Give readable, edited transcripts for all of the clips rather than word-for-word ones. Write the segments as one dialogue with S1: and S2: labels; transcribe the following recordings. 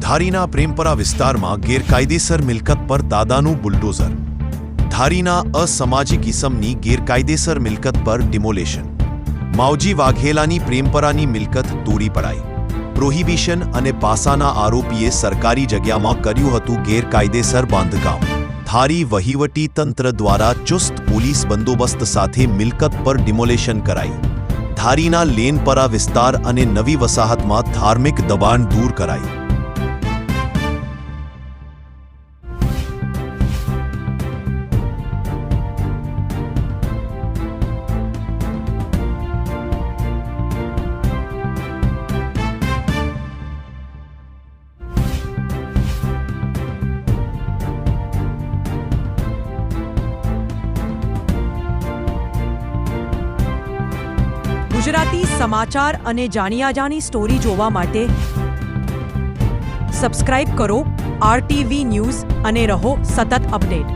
S1: ધારીના પ્રેમપરા વિસ્તારમાં ગેરકાયદેસર મિલકત પર દાદાનું બુલડોઝર। ધારીના અસામાજિક ઇસમની ગેરકાયદેસર મિલકત પર ડિમોલેશન। માવજી વાઘેલાની પ્રેમપરાની મિલકત તોડી પડાઈ। પ્રોહિબિશન અને પાસાના આરોપીએ સરકારી જગ્યામાં કર્યું હતું ગેરકાયદેસર બાંધકામ। ધારી વહીવટી તંત્ર દ્વારા ચુસ્ત પોલીસ બંદોબસ્ત સાથે મિલકત પર ડિમોલેશન કરાઈ। ધારીના લેનપરા વિસ્તાર અને નવી વસાહતમાં ધાર્મિક દબાણ દૂર કરાઈ।
S2: ગુજરાતી સમાચાર અને જાણ્યાજાની સ્ટોરી જોવા માટે સબસ્ક્રાઇબ કરો RTV ન્યૂઝ અને રહો સતત અપડેટ।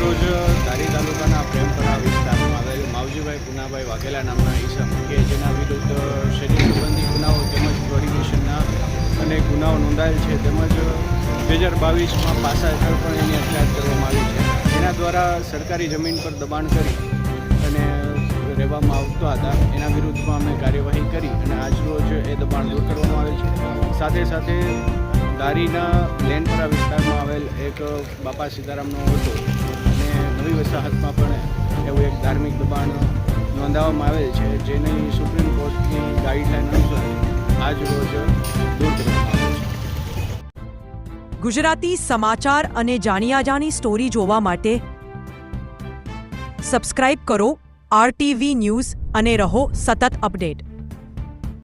S3: રોજ ધારી તાલુકાના પ્રેમપરા વિસ્તારમાં આવેલ માવજીભાઈ પુનાભાઈ વાઘેલા નામના ઈસમ કે જેના વિરુદ્ધ શરીર સંબંધી ગુનાઓ તેમજ પ્રોહિબિશનના અને ગુનાઓ નોંધાયેલ છે તેમજ 2022માં પાસા હેઠળ પણ એની અટકાયત કરવામાં આવી છે। એના દ્વારા સરકારી જમીન પર દબાણ કરી અને રહેવામાં આવતા હતા એના વિરુદ્ધમાં અમે કાર્યવાહી કરી અને આજરોજ એ દબાણ દૂર કરવામાં આવેલ છે। સાથે સાથે ધારીના લેનપરા વિસ્તારમાં આવેલ એક બાપા સીતારામનો હતો અને નવી વસાહતમાં પણ એવું એક ધાર્મિક દબાણ નોંધાવવામાં આવેલ છે જેની સુપ્રીમ કોર્ટની ગાઈડલાઈન અનુસાર આજરોજ દૂર કરવામાં આવેલ છે।
S2: ગુજરાતી સમાચાર અને જાણ્યાજાની સ્ટોરી જોવા માટે સબસ્ક્રાઇબ કરો RTV ન્યૂઝ અને રહો સતત અપડેટ।